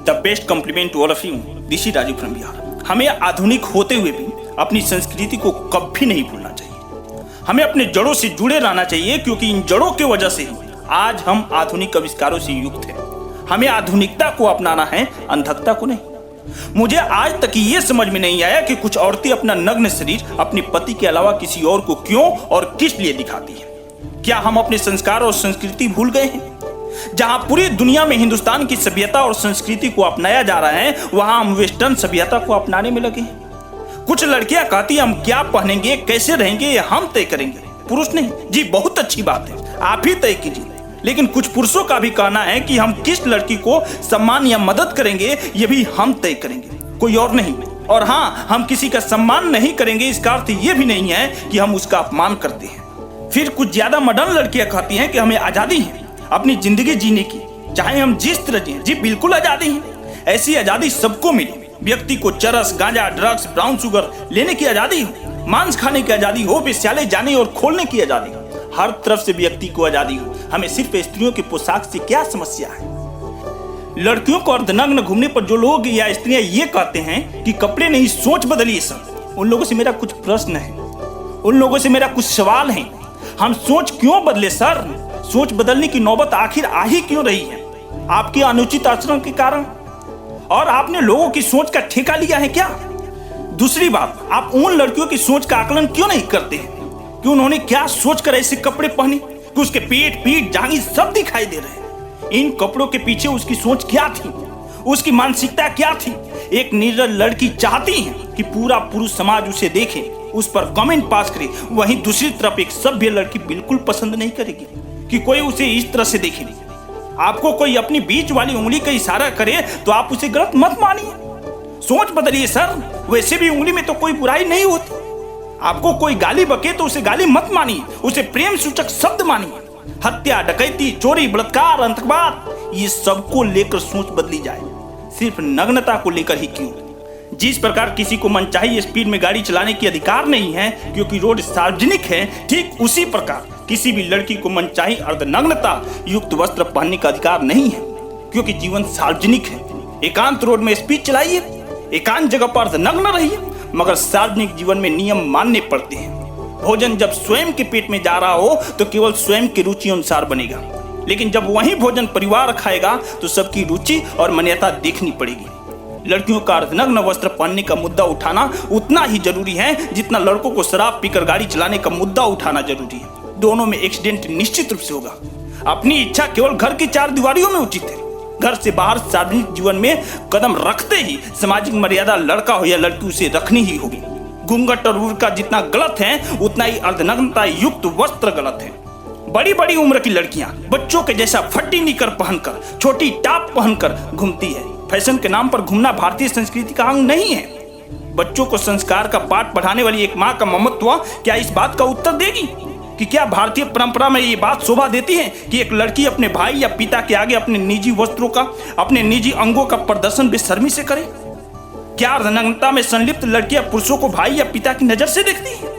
The best compliment to all of you, this is Raju from Bihar. हमें आधुनिक होते हुए भी अपनी संस्कृति को कभी नहीं भूलना चाहिए। हमें अपने जड़ों से जुड़े रहना चाहिए, क्योंकि इन जड़ों की वजह से ही आज हम आधुनिक आविष्कारों से युक्त हैं। हमें आधुनिकता को अपनाना है, अंधकता को नहीं। मुझे आज तक ये समझ में नहीं आया कि कुछ औरतें अपना नग्न शरीर अपने पति के अलावा किसी और को क्यों और किस लिए दिखाती हैं। क्या हम अपने संस्कार और संस्कृति भूल गए हैं? जहां पूरी दुनिया में हिंदुस्तान की सभ्यता और संस्कृति को अपनाया जा रहा है, वहां हम वेस्टर्न सभ्यता को अपनाने में लगे हैं। कुछ लड़कियां कहती हम क्या पहनेंगे, कैसे रहेंगे, ये हम तय करेंगे, पुरुष नहीं। जी बहुत अच्छी बात है, आप ही तय कीजिए। लेकिन कुछ पुरुषों का भी कहना है कि हम किस लड़की को सम्मान या मदद करेंगे, ये भी हम तय करेंगे, कोई और नहीं। और हाँ, हम किसी का सम्मान नहीं करेंगे, इसका अर्थ ये भी नहीं है कि हम उसका अपमान करते हैं। फिर कुछ ज्यादा मॉडर्न लड़कियां कहती हैं कि हमें आजादी है अपनी जिंदगी जीने की, चाहे हम जिस तरह जिए। जी बिल्कुल आजादी है, ऐसी आजादी सबको मिली। व्यक्ति को चरस, गांजा, ड्रग्स, ब्राउन शुगर लेने की आजादी हो, मांस खाने की आजादी हो, विश्वविद्यालय जाने और खोलने की आजादी हो, हर तरफ से व्यक्ति को आजादी हो। हमें सिर्फ स्त्रियों की पोशाक से क्या समस्या है? लड़कियों को अर्धनग्न घूमने पर जो लोग या स्त्रियां ये कहते हैं कि कपड़े नहीं सोच बदलिए सर, उन लोगों से मेरा कुछ प्रश्न है, उन लोगों से मेरा कुछ सवाल है। हम सोच क्यों बदले सर? सोच बदलने की नौबत आखिर आ ही क्यों रही है? आपके अनुचित आचरण के कारण? और आपने लोगों की सोच का ठेका लिया है क्या? दूसरी बात, आप उन लड़कियों की सोच का आकलन क्यों नहीं करते हैं कि उन्होंने क्या सोचकर ऐसे कपड़े पहने कि उसके पेट, पीठ, जांघी सब दिखाई दे रहे हैं? इन कपड़ों के पीछे उसकी सोच क्या थी, उसकी मानसिकता क्या थी? एक निर्दय लड़की चाहती है कि पूरा पुरुष समाज उसे देखे, उस पर कमेंट पास करे। वहीं दूसरी तरफ एक सभ्य लड़की बिल्कुल पसंद नहीं करेगी कि कोई उसे इस तरह से देखे। आपको कोई अपनी बीच वाली उंगली का इशारा करे तो आप उसे गलत मत मानिए, सोच बदलिए सर। वैसे भी उंगली में तो कोई बुराई नहीं होती। आपको कोई गाली बके तो उसे गाली मत मानिए, उसे प्रेम सूचक शब्द मानिए। हत्या, डकैती, चोरी, बलात्कार, आतंकवाद, ये सबको लेकर सोच बदली जाए, सिर्फ नग्नता को लेकर ही क्यों? जिस प्रकार किसी को मनचाही स्पीड में गाड़ी चलाने की अधिकार नहीं है क्योंकि रोड सार्वजनिक है, ठीक उसी प्रकार किसी भी लड़की को मनचाही अर्धनग्नता युक्त वस्त्र पहनने का अधिकार नहीं है, क्योंकि जीवन सार्वजनिक है। एकांत रोड में स्पीड चलाइए, एकांत जगह पर अर्धनग्न रहिए, मगर सार्वजनिक जीवन में नियम मानने पड़ते हैं। भोजन जब स्वयं के पेट में जा रहा हो तो केवल स्वयं की रुचि अनुसार बनेगा, लेकिन जब वही भोजन परिवार खाएगा तो सबकी रुचि और मान्यता देखनी पड़ेगी। लड़कियों का अर्धनग्न वस्त्र पहनने का मुद्दा उठाना उतना ही जरूरी है जितना लड़कों को शराब पीकर गाड़ी चलाने का मुद्दा उठाना जरूरी है। दोनों में एक्सीडेंट निश्चित रूप से होगा। अपनी इच्छा केवल घर की चार दीवारियों में उचित है। घर से बाहर सार्वजनिक जीवन में कदम रखते ही सामाजिक मर्यादा लड़का हो या लड़की उसे रखनी ही होगी। घूंघट और बुर्का जितना गलत है उतना ही अर्धनग्नता युक्त वस्त्र गलत है। बड़ी बड़ी उम्र की लड़कियां बच्चों के जैसा फट्टी निकर पहनकर, छोटी टाप पहनकर घूमती है। फैशन के नाम पर घूमना भारतीय संस्कृति का अंग नहीं है। बच्चों को संस्कार का पाठ पढ़ाने वाली एक माँ का ममत्व क्या इस बात का उत्तर देगी कि क्या भारतीय परंपरा में ये बात शोभा देती है कि एक लड़की अपने भाई या पिता के आगे अपने निजी वस्त्रों का, अपने निजी अंगों का प्रदर्शन बेशर्मी से करे? क्या अर्धनग्नता में संलिप्त लड़कियां पुरुषों को भाई या पिता की नजर से देखती हैं?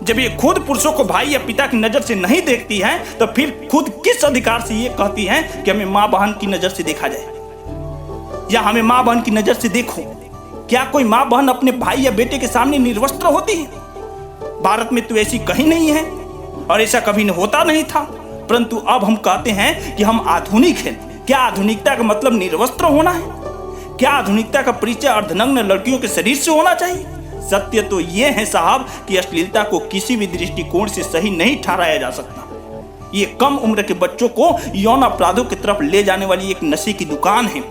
जब ये खुद पुरुषों को भाई या पिता की नजर से नहीं देखती हैं, तो फिर खुद किस अधिकार से ये कहती हैं कि हमें माँ बहन की नजर से देखा जाए या हमें माँ बहन की नजर से देखो? क्या कोई माँ बहन अपने भाई या बेटे के सामने निर्वस्त्र होती है? भारत में तो ऐसी कहीं नहीं है और ऐसा कभी होता नहीं था, परंतु अब हम कहते हैं कि हम आधुनिक हैं। क्या आधुनिकता का मतलब निर्वस्त्र होना है? क्या आधुनिकता का परिचय अर्धनग्न लड़कियों के शरीर से होना चाहिए? सत्य तो ये है साहब कि अश्लीलता को किसी भी दृष्टिकोण से सही नहीं ठहराया जा सकता। ये कम उम्र के बच्चों को यौन अपराधों की तरफ ले जाने वाली एक नशे की दुकान है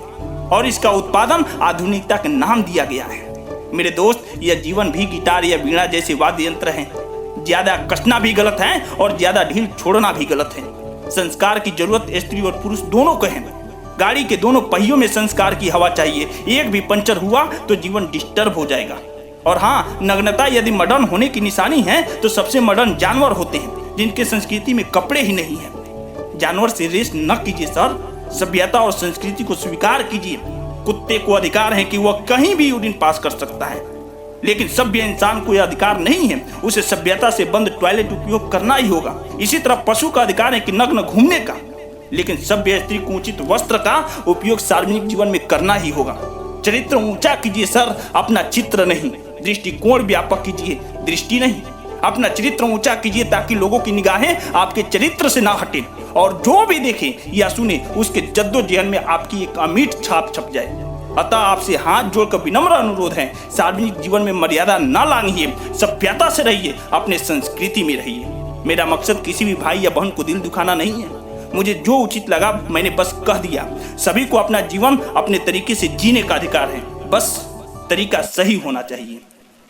और इसका उत्पादन आधुनिकता के नाम दिया गया है। मेरे दोस्त, यह जीवन भी गिटार या वीणा जैसे वाद्य यंत्र हैं। ज्यादा कसना भी गलत है और ज्यादा ढील छोड़ना भी गलत है। संस्कार की जरूरत स्त्री और पुरुष दोनों को है। गाड़ी के दोनों पहियों में संस्कार की हवा चाहिए। एक भी पंचर हुआ तो जीवन डिस्टर्ब हो जाएगा। और हाँ, नग्नता यदि मॉडर्न होने की निशानी है तो सबसे मॉडर्न जानवर होते हैं जिनके संस्कृति में कपड़े ही नहीं है। जानवर से रेस न कीजिए सर, सभ्यता और संस्कृति को स्वीकार कीजिए। कुत्ते को अधिकार है कि वह कहीं भी यूरिन पास कर सकता है, लेकिन सभ्य इंसान को यह अधिकार नहीं है। उसे सभ्यता से बंद टॉयलेट उपयोग करना ही होगा। इसी तरह पशु का अधिकार है कि नग्न घूमने का, लेकिन सभ्य स्त्री को उचित वस्त्र का उपयोग सार्वजनिक जीवन में करना ही होगा। चरित्र ऊंचा कीजिए सर, अपना चित्र नहीं। दृष्टिकोण व्यापक कीजिए, दृष्टि नहीं। अपना चरित्र ऊंचा कीजिए ताकि लोगों की निगाहें आपके चरित्र से ना हटे और जो भी देखे या सुने उसके जद्दोजहद में आपकी एक अमिट छाप छप जाए। अतः आपसे हाथ जोड़कर विनम्र अनुरोध है, सार्वजनिक जीवन में मर्यादा ना लांघिए, सभ्यता से रहिए, अपने संस्कृति में रहिए। मेरा मकसद किसी भी भाई या बहन को दिल दुखाना नहीं है। मुझे जो उचित लगा मैंने बस कह दिया। सभी को अपना जीवन अपने तरीके से जीने का अधिकार है, बस तरीका सही होना चाहिए।